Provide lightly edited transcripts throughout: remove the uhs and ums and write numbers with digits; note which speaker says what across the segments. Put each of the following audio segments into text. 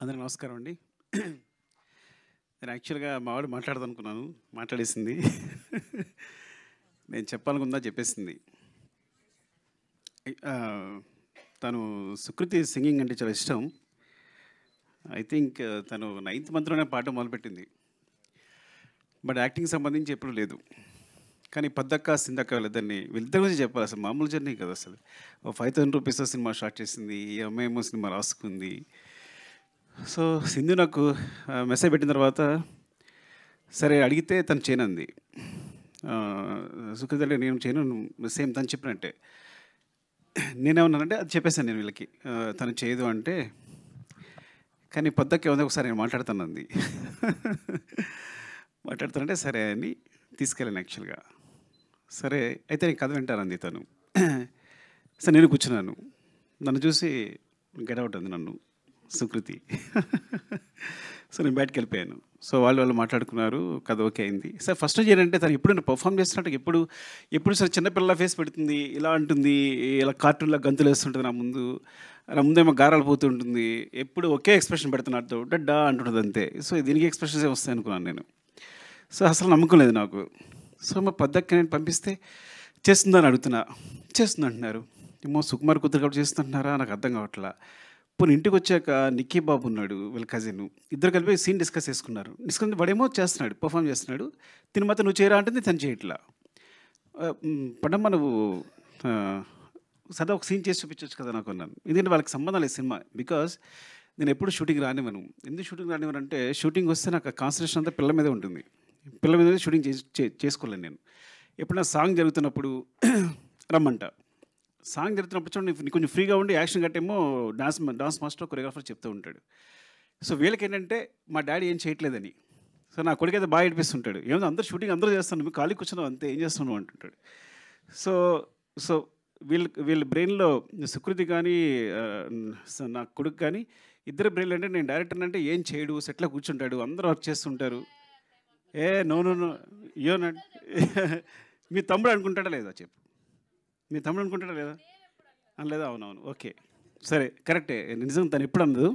Speaker 1: అందరికి నమస్కారం అండి. నేను యాక్చువల్‌గా మా ఆవిడ మాట్లాడదనుకున్నాను. మాట్లాడేసింది. నేను చెప్పాలనుకుందా చెప్పేసింది. ఆహ్, తను సుకృతి సింగింగ్ అంటే చాలా ఇష్టం. ఐ థింక్ తను నైన్త్ మంత్‌లోనే పాడడం మొదలుపెట్టింది. బట్ యాక్టింగ్‌కి సంబంధించి ఎప్పుడు లేదు. కానీ పద్దక్క, సిందక్క వీళ్ళిద్దరి గురించి చెప్పాలి. అసలు మామూలు జర్నీ కాదు అసలు. ఓ ₹5000 సినిమా స్టార్ట్ చేసింది. ఈ అమ్మాయేమో సినిమా రాసుకుంది. సో, సింధు నాకు మెసేజ్ పెట్టిన తర్వాత సరే అడిగితే తను చేయనంది. సుకృతి అంటే నేను చేయను సేమ్ తను చెప్పినట్టే. నేనేమన్నానంటే అది చెప్పేసాను నేను వీళ్ళకి. తను చేయదు అంటే, కానీ పొద్దక్క ఏముంది ఒకసారి నేను మాట్లాడతానంది. మాట్లాడతానంటే సరే అని తీసుకెళ్ళాను యాక్చువల్‌గా. సరే అయితే నేను కథ వింటానంది తను. సరే నేను కూర్చున్నాను. నన్ను చూసి గెట్ ఔట్ అంది నన్ను సుకృతి. సో నేను బయటకెళ్ళిపోయాను. సో వాళ్ళు మాట్లాడుకున్నారు. కథ ఓకే అయింది. సార్ ఫస్ట్ నుంచి ఏంటంటే తను ఎప్పుడైనా పర్ఫామ్ చేస్తున్నట్టు ఎప్పుడు సరే చిన్నపిల్లల ఫేస్ పెడుతుంది, ఇలా అంటుంది, ఇలా కార్టూన్‌లా గంతులేస్తుంటుంది నా ముందేమో గారాలు పోతుంటుంది. ఎప్పుడు ఒకే ఎక్స్‌ప్రెషన్ పెడుతున్నట్టు డడ్డా అంటుంటది అంతే. సో దీనికి ఎక్స్‌ప్రెషన్సే వస్తాయి అనుకున్నాను నేను. సో అసలు నమ్మకం లేదు నాకు. సో మా పెద్దక్క నేను పంపిస్తే చేస్తుందని అడుగుతున్నా. చేస్తుందంటున్నారు. ఏమో సుకుమార్ కూతురు కాబట్టి చేస్తుంటున్నారా నాకు అర్థం కావట్లా. పోనీ ఇంటికొచ్చాక నిక్కీ బాబు ఉన్నాడు వీళ్ళ కజిన్. ఇద్దరు కలిపి సీన్ డిస్కస్ చేసుకున్నారు. వాడేమో చేస్తున్నాడు, పర్ఫామ్ చేస్తున్నాడు. తిని మాత్రం నువ్వు చేయరా అంటే తను చేయట్లా. పడమ్మ నువ్వు సదా ఒక సీన్ చేసి చూపించవచ్చు కదా నాకు అన్నాను. ఎందుకంటే వాళ్ళకి సంబంధం లేదు సినిమా. బికాజ్ నేను ఎప్పుడు షూటింగ్ రానివ్వను. ఎందుకు షూటింగ్ రానివ్వను అంటే షూటింగ్ వస్తే నాకు కాన్సన్ట్రేషన్ అంతా పిల్ల మీదే ఉంటుంది. పిల్ల మీద షూటింగ్ చేసుకోలేను నేను. ఎప్పుడైనా సాంగ్ జరుగుతున్నప్పుడు రమ్మంట. సాంగ్ జరుగుతున్నప్పుడు చూడండి నీకు కొంచెం ఫ్రీగా ఉండి యాక్షన్ గట్టేమో డాన్స్ మాస్టర్ కొరియోగ్రాఫర్ చెప్తూ ఉంటాడు. సో వీళ్ళకేంటంటే మా డాడీ ఏం చేయట్లేదని. సో నా కొడుకైతే బాగా ఏడిపిస్తుంటాడు. ఏమో అందరూ షూటింగ్ అందరూ చేస్తాను నువ్వు ఖాళీ కూర్చున్నావు అంతే ఏం చేస్తున్నావు అంటుంటాడు. సో సో వీళ్ళ బ్రెయిన్‌లో సుకృతి కానీ నా కొడుకు కానీ ఇద్దరి బ్రెయిన్‌లో అంటే నేను డైరెక్టర్ అంటే ఏం చేయడు సెట్‌లో కూర్చుంటాడు అందరూ వర్క్ చేస్తుంటారు. ఏ నో నో నో యూర్ మీ తమ్ముడు అనుకుంటాడా లేదా చెప్పు. మీ తమ్ముడు అనుకుంటాడా లేదా అనలేదా? అవునవును ఓకే. సరే కరెక్టే. నిజం తను ఎప్పుడు అనదు.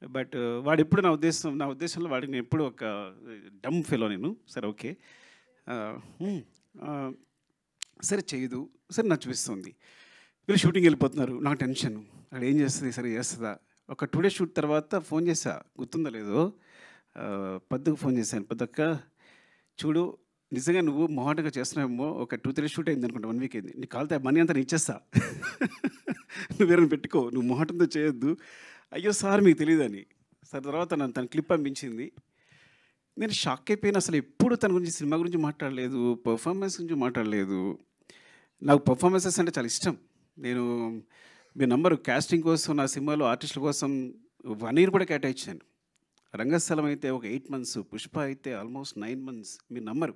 Speaker 1: బట్ వాడెప్పుడు నా ఉద్దేశంలో వాడికి నేను ఎప్పుడు ఒక డమ్ ఫెలో నేను. సరే ఓకే. సరే చేయదు. సరే నచ్చుపిస్తుంది. వీళ్ళు షూటింగ్ వెళ్ళిపోతున్నారు. నాకు టెన్షన్. అక్కడ ఏం చేస్తుంది? సరే చేస్తుందా? ఒక 2 డేస్ షూట్ తర్వాత ఫోన్ చేశా. గుర్తుందో లేదో పద్దుకు ఫోన్ చేశాను. పద్దక్క చూడు నిజంగా నువ్వు మొహాటంగా చేస్తున్నావేమో ఒక 2-3 షూట్ అయింది అనుకుంటా 1 వీక్ అయింది. నీకు కావాలితే మనీ అంతా నేను ఇచ్చేస్తా. నువ్వు వేరేని పెట్టుకో. నువ్వు మొహాటంతో చేయొద్దు. అయ్యో సార్ మీకు తెలియదని. సరే తర్వాత తన క్లిప్ పంపించింది. నేను షాక్ అయిపోయాను. అసలు ఎప్పుడు తన గురించి సినిమా గురించి మాట్లాడలేదు. పర్ఫార్మెన్స్ గురించి మాట్లాడలేదు. నాకు పర్ఫార్మెన్సెస్ అంటే చాలా ఇష్టం. నేను మీ నంబరు కాస్టింగ్ కోసం నా సినిమాలో ఆర్టిస్టుల కోసం 1 ఇయర్ కూడా కేటాయించాను. రంగస్థలం అయితే ఒక 8 మంత్స్, పుష్ప అయితే ఆల్మోస్ట్ 9 మంత్స్. మీరు నమ్మరు.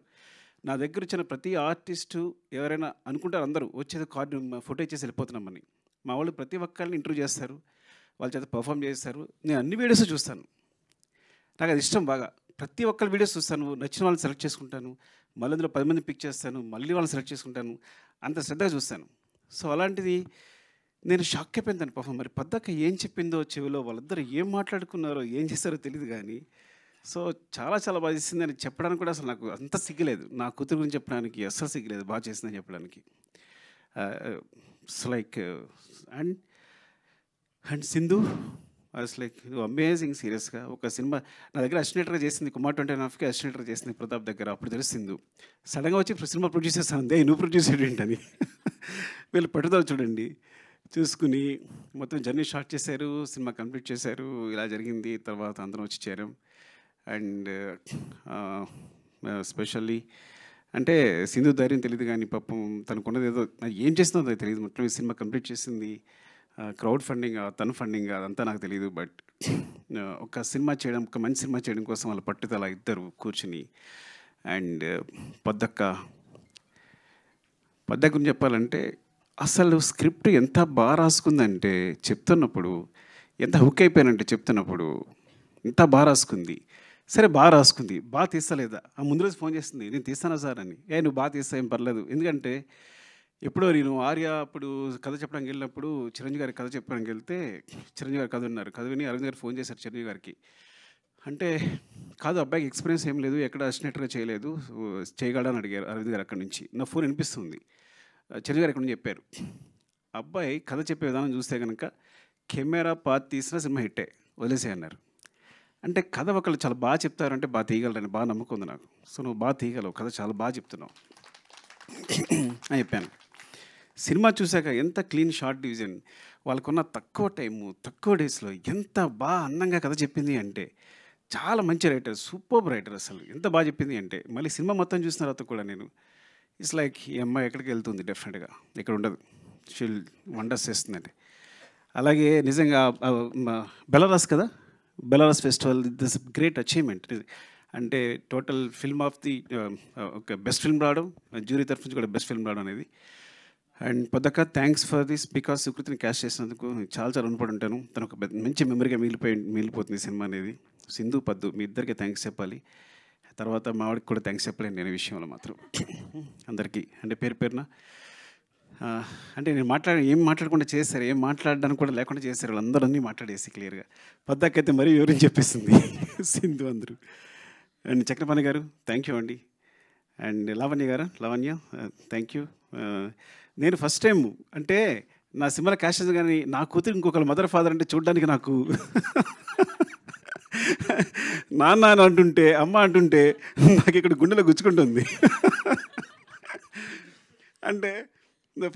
Speaker 1: నా దగ్గర వచ్చిన ప్రతి ఆర్టిస్టు ఎవరైనా అనుకుంటారు అందరూ వచ్చేది కార్డు ఫోటో ఇచ్చేసి వెళ్ళిపోతున్నామని. మా వాళ్ళు ప్రతి ఒక్కరిని ఇంటర్వ్యూ చేస్తారు. వాళ్ళ చేత పర్ఫామ్ చేస్తారు. నేను అన్ని వీడియోస్ చూస్తాను. నాకు అది ఇష్టం బాగా. ప్రతి ఒక్కరి వీడియోస్ చూస్తాను. నచ్చిన వాళ్ళని సెలెక్ట్ చేసుకుంటాను. మళ్ళీ అందులో 10 మందిని పిక్ చేస్తాను. మళ్ళీ వాళ్ళని సెలెక్ట్ చేసుకుంటాను. అంత శ్రద్ధగా చూస్తాను. సో అలాంటిది నేను షాక్ అయిపోయాను తన పర్ఫామ్. మరి పద్దక్క ఏం చెప్పిందో చెవిలో వాళ్ళిద్దరు ఏం మాట్లాడుకున్నారో ఏం చేస్తారో తెలియదు కానీ సో చాలా చాలా బాగా చేసిందని చెప్పడానికి కూడా అసలు నాకు అంత సిగ్గులేదు. నా కూతురు గురించి చెప్పడానికి అస్సలు సిగ్గులేదు బాగా చేసిందని చెప్పడానికి. It's like and and Sindhu as like amazing సీరియస్గా. ఒక సినిమా నా దగ్గర అసిస్టెంట్గా చేసింది కుమార్ 29.5కి అసిస్టెంట్గా చేసింది ప్రతాప్ దగ్గర. అప్పుడు తెలిసింది సడన్గా వచ్చి సినిమా ప్రొడ్యూస్ చేస్తాను అంతే నువ్వు ప్రొడ్యూస్ ఏంటని. వీళ్ళు పట్టుదల చూడండి. చూసుకుని మొత్తం జర్నీ స్టార్ట్ చేశారు. సినిమా కంప్లీట్ చేశారు. ఇలా జరిగింది. తర్వాత అందరం వచ్చి చేరాం. అండ్ స్పెషల్లీ అంటే సింధు ధైర్యం తెలియదు కానీ పాపం తనకున్నది ఏదో ఏం చేస్తుందో అది తెలియదు. మొత్తం ఈ సినిమా కంప్లీట్ చేసింది. క్రౌడ్ ఫండింగ్ తను ఫండింగ్ అదంతా నాకు తెలియదు. బట్ ఒక సినిమా చేయడం ఒక మంచి సినిమా చేయడం కోసం వాళ్ళ పట్టుదల ఇద్దరు కూర్చుని. అండ్ పద్దక్క గురించి చెప్పాలంటే అసలు స్క్రిప్ట్ ఎంత బాగా రాసుకుందంటే చెప్తున్నప్పుడు ఎంత హుక్ అయిపోయానంటే చెప్తున్నప్పుడు ఎంత బాగా రాసుకుంది. సరే బాగా రాసుకుంది. బాగా తీస్తలేదా? ముందు రోజు ఫోన్ చేస్తుంది నేను తీస్తానా సార్ అని. నువ్వు బాగా తీస్తా ఏం పర్లేదు. ఎందుకంటే ఎప్పుడో నేను ఆర్య అప్పుడు కథ చెప్పడానికి వెళ్ళినప్పుడు చిరంజీవి గారికి కథ చెప్పడానికి వెళ్తే చిరంజీవి గారు కథ ఉన్నారు. కథ విని అరవింద్ గారు ఫోన్ చేశారు చిరంజీవి గారికి. అంటే కాదు అబ్బాయికి ఎక్స్పీరియన్స్ ఏం లేదు, ఎక్కడ అసిస్టెంట్‌గా చేయలేదు. చేయగలడా అని అడిగారు అరవింద్ గారు అక్కడి నుంచి. నా ఫోన్ వినిపిస్తుంది. చిరంజీవి గారు ఇక్కడ నుంచి చెప్పారు. అబ్బాయి కథ చెప్పే విధానం చూస్తే గనక కెమెరా పాత్ తీసిన సినిమా హిట్టే, వదిలేసేయి అన్నారు. అంటే కథ ఒకళ్ళు చాలా బాగా చెప్తారంటే బాగా తీయగలరని బాగా నమ్మకం ఉంది నాకు. సో నువ్వు బాగా తీయగలవు, కథ చాలా బాగా చెప్తున్నావు అని చెప్పాను. సినిమా చూశాక ఎంత క్లీన్ షార్ట్ డివిజన్, వాళ్ళకున్న తక్కువ టైము తక్కువ డేస్లో ఎంత బాగా అందంగా కథ చెప్పింది అంటే చాలా మంచి రైటర్, సూపర్ రైటర్. అసలు ఎంత బాగా చెప్పింది అంటే మళ్ళీ సినిమా మొత్తం చూసిన తర్వాత కూడా నేను ఇట్స్ లైక్ ఈ అమ్మాయి ఎక్కడికి వెళ్తుంది డెఫినెట్గా, ఇక్కడ ఉండదు, షీల్ వండర్స్ చేస్తుందండి. అలాగే నిజంగా బెలారస్ కదా, Belarus festival this great achievement. అంటే టోటల్ ఫిల్మ్ ఆఫ్ ది ఒక బెస్ట్ ఫిల్మ్ రావడం, జ్యూరీ తరఫు నుంచి కూడా బెస్ట్ ఫిల్మ్ రావడం అనేది. అండ్ పొద్దక్క థ్యాంక్స్ ఫర్ దిస్, బికాస్ సుకృతిని క్యాస్ట్ చేసినందుకు చాలా చాలా రుణపడి ఉంటాను. తను ఒక మంచి మెమరీగా మిగిలిపోతుంది సినిమా అనేది. సింధు పద్దు మీ ఇద్దరికి థ్యాంక్స్ చెప్పాలి. తర్వాత మా వాడికి కూడా థ్యాంక్స్ చెప్పలేను నేను విషయంలో మాత్రం. అందరికీ అంటే పేరు పేరున అంటే నేను ఏం మాట్లాడకుండా చేశారు, ఏం మాట్లాడడానికి కూడా లేకుండా చేశారు, వాళ్ళందరూ అన్నీ మాట్లాడేసి క్లియర్గా. పద్దాకైతే మరీ వివరించి చెప్పేసింది సింధు అందరూ. అండ్ చక్రపాణి గారు థ్యాంక్ యూ అండి. And Lavanya thank you. నేను ఫస్ట్ టైం అంటే నా సినిమాలో క్యాష్ కానీ నా కూతురు ఇంకొకరు మదర్ ఫాదర్ అంటే చూడడానికి నాకు నాన్న అని అంటుంటే అమ్మ అంటుంటే నాకు ఇక్కడ గుండెలో గుచ్చుకుంటుంది. అంటే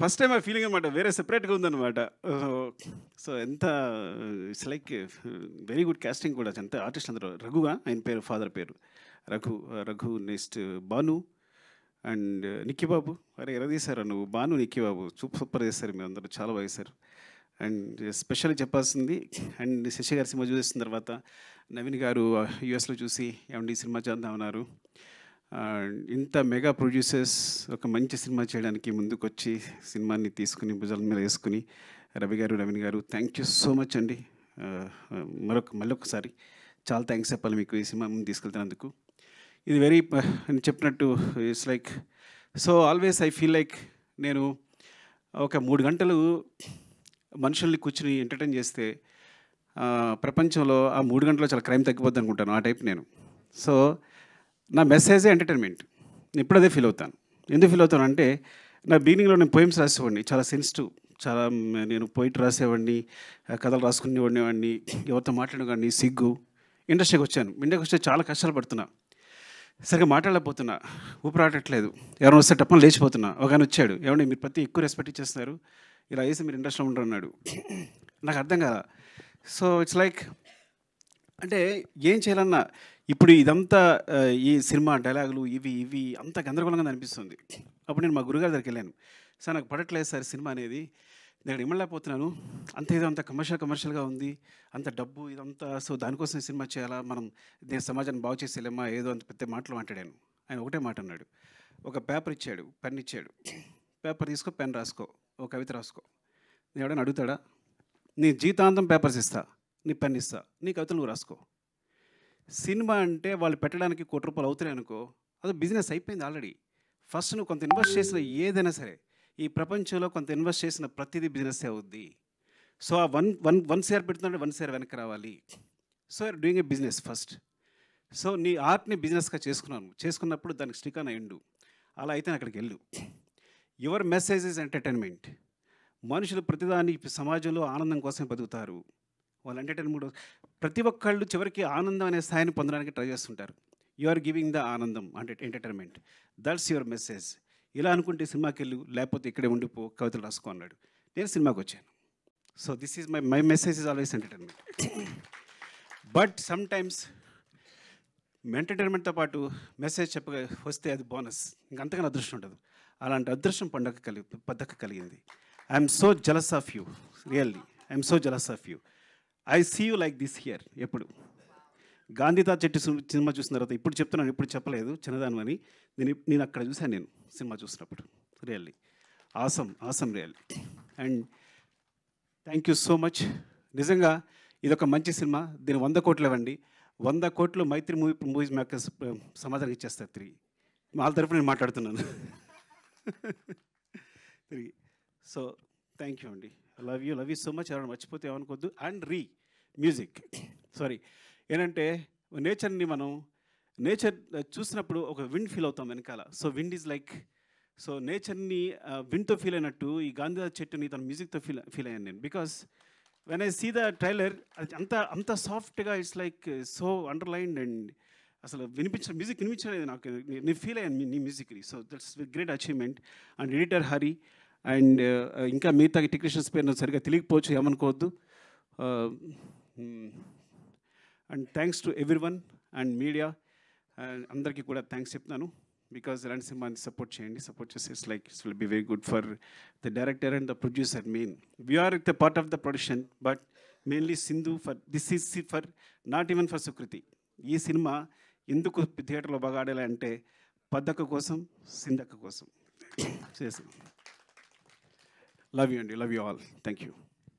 Speaker 1: ఫస్ట్ టైం ఆ ఫీలింగ్ అనమాట, వేరే సెపరేట్గా ఉందన్నమాట. సో ఎంత it's like very good casting కూడా. ఎంత ఆర్టిస్ట్ అందరూ. రఘుగా ఆయన పేరు, ఫాదర్ పేరు రఘు. నెక్స్ట్ భాను అండ్ నిక్కీ బాబు. అరే ఎలా తీశారు నువ్వు, భాను నిక్కీ బాబు సూపర్ చేస్తారు మీరు అందరూ, చాలా బాగా చేశారు. అండ్ స్పెషల్లీ చెప్పాల్సింది అండ్ శశి గారి సినిమా చూసిన తర్వాత నవీన్ గారు యూఎస్లో చూసి ఏమండి సినిమా చేద్దామన్నారు. ఇంత మెగా ప్రొడ్యూసర్స్ ఒక మంచి సినిమా చేయడానికి ముందుకొచ్చి సినిమాని తీసుకుని భుజాల మీద వేసుకుని రవి గారు, నవీన్ గారు థ్యాంక్ యూ సో మచ్ అండి. మళ్ళొకసారి చాలా థ్యాంక్స్ చెప్పాలి మీకు ఈ సినిమా ముందు తీసుకెళ్తున్నందుకు. ఇది వెరీ నేను చెప్పినట్టు it's like so always I feel like నేను ఒక 3 గంటలు మనుషుల్ని కూర్చుని ఎంటర్టైన్ చేస్తే ప్రపంచంలో ఆ 3 గంటల్లో చాలా క్రైమ్ తగ్గిపోద్ది అనుకుంటాను. ఆ టైప్ నేను. సో నా మెసేజే ఎంటర్టైన్మెంట్. నేను ఇప్పుడు అదే ఫీల్ అవుతాను. ఎందుకు ఫీల్ అవుతాను అంటే నా బిగినింగ్లో నేను పోయిమ్స్ రాసేవాడిని, చాలా సెన్సిటివ్, చాలా నేను పోయిట్ రాసేవాడిని, కథలు రాసుకునేవాడిని, ఎవరితో మాట్లాడేవాడిని, సిగ్గు. ఇండస్ట్రీకి వచ్చాను. ఇండస్ట్రీకి వస్తే చాలా కష్టాలు పడుతున్నా, సరిగ్గా మాట్లాడలేకపోతున్నా, ఊపిరాడట్లేదు, ఎవరైనా వస్తే టప్పని లేచిపోతున్నా. ఒక ఆయన వచ్చాడు, ఏమంటే మీరు ప్రతి ఎక్కువ రెస్పెక్ట్ ఇచ్చేస్తున్నారు, ఇలా వేసి మీరు ఇండస్ట్రీలో ఉండరు అన్నాడు. నాకు అర్థం కదా. సో ఇట్స్ లైక్ అంటే ఏం చేయాలన్నా ఇప్పుడు ఇదంతా ఈ సినిమా డైలాగులు ఇవి అంత గందరగోళంగా అనిపిస్తుంది. అప్పుడు నేను మా గురుగారి దగ్గరికి వెళ్ళాను. సార్ నాకు పడట్లేదు సార్ సినిమా అనేది, నేను ఇమ్మలేకపోతున్నాను, ఏదో అంత కమర్షియల్గా ఉంది, అంత డబ్బు ఇదంతా, సో దానికోసం సినిమా చేయాలా, మనం దేని సమాజాన్ని బాగు చేసేలేమా, ఏదో అంత పెద్ద మాటలు మాట్లాడాను. ఆయన ఒకటే మాట అన్నాడు, ఒక పేపర్ ఇచ్చాడు, పెన్ ఇచ్చాడు, పేపర్ తీసుకో, పెన్ రాసుకో, ఒక కవిత రాసుకో. నేను ఎవడైనా అడుగుతాడా? నీ జీవితాంతం పేపర్స్ ఇస్తా, నీ పెన్ ఇస్తా, నీ కవితలు నువ్వు రాసుకో. సినిమా అంటే వాళ్ళు పెట్టడానికి ₹1,00,00,000 అవుతున్నాయి అనుకో, అది బిజినెస్ అయిపోయింది ఆల్రెడీ. ఫస్ట్ నువ్వు కొంత ఇన్వెస్ట్ చేసిన ఏదైనా సరే, ఈ ప్రపంచంలో కొంత ఇన్వెస్ట్ చేసిన ప్రతిదీ బిజినెస్ అవుద్ది. సో ఆ వన్ షేర్ పెడుతుంటే 1 షేర్ వెనక్కి రావాలి. So you're doing a business first. So నీ ఆర్ట్ని బిజినెస్గా చేసుకున్నప్పుడు దానికి స్టిక్ ఆన్ అయ్యిండు. అలా అయితే అక్కడికి వెళ్ళు. Your message is entertainment. మనుషులు ప్రతిదాని సమాజంలో ఆనందం కోసమే బతుకుతారు. వాళ్ళు ఎంటర్టైన్మెంట్ ప్రతి ఒక్కళ్ళు చివరికి ఆనందం అనే స్థాయిని పొందడానికి ట్రై చేస్తుంటారు. యు ఆర్ గివింగ్ ద ఆనందం అంటే ఎంటర్టైన్మెంట్. That's your message. ఇలా అనుకుంటే సినిమాకి వెళ్ళు, లేకపోతే ఇక్కడే ఉండిపో, కవితలు రాసుకో అన్నాడు. నేను సినిమాకి వచ్చాను. So this is my message is always entertainment. But some times ఎంటర్టైన్మెంట్తో పాటు మెసేజ్ వస్తే అది బోనస్, ఇంకంతకన్నా అదృష్టం ఉండదు. అలాంటి అదృష్టం పద్దక కలిగింది. I'm so jealous of you, really I'm so jealous of you. I see you like this here. ఎప్పుడు గాంధీతాత చెట్టు సినిమా చూసిన తర్వాత ఇప్పుడు చెప్తున్నాను, ఇప్పుడు చెప్పలేదు చిన్నదాని అని. నేను అక్కడ చూశాను, నేను సినిమా చూసినప్పుడు. Really awesome really. And thank you so much. నిజంగా ఇదొక మంచి సినిమా. దీన్ని 100 కోట్లు ఇవ్వండి. 100 కోట్లు మైత్రి మూవీస్ మేకర్స్ సమాధానం ఇచ్చేస్తారు తిరిగి. వాళ్ళ తరఫున నేను మాట్లాడుతున్నాను. తిరిగి. సో థ్యాంక్ యూ అండి. Love you so much. ఎవరైనా మర్చిపోతే ఏమనుకోవద్దు. అండ్ మ్యూజిక్ సారీ ఏంటంటే నేచర్ని మనం నేచర్ చూసినప్పుడు ఒక విండ్ ఫీల్ అవుతాం వెనకాల. So wind is like, so నేచర్ని విండ్తో ఫీల్ అయినట్టు ఈ గాంధీ చెట్టుని తన మ్యూజిక్తో ఫీల్ అయ్యాను నేను. Because when I see the trailer, అది అంత సాఫ్ట్గా it's like so underlined and అసలు మ్యూజిక్ వినిపించలేదు నాకు. నేను ఫీల్ అయ్యాను నీ మ్యూజిక్ని. So that's great achievement. And editor Hari and ఇంకా మిగతా టెక్నీషియన్స్ పేరు నాకు సరిగ్గా తెలియకపోవచ్చు, ఏమనుకోవద్దు. And thanks to everyone and media అందరికీ కూడా థ్యాంక్స్ చెప్తున్నాను. బికాజ్ ఇలాంటి సినిమాని సపోర్ట్ చేయండి. సపోర్ట్ చేస్తే it's like it's will be very good for the director and the producer. Main we are the part of the production, but mainly Sindhu for this is for not even for Sukriti. ఈ cinema ఎందుకు థియేటర్లో బాగా ఆడాలి అంటే పద్దక్క కోసం, సింధక్క కోసం చేసాం. లవ్ యూ అండి. Love you all. Thank you.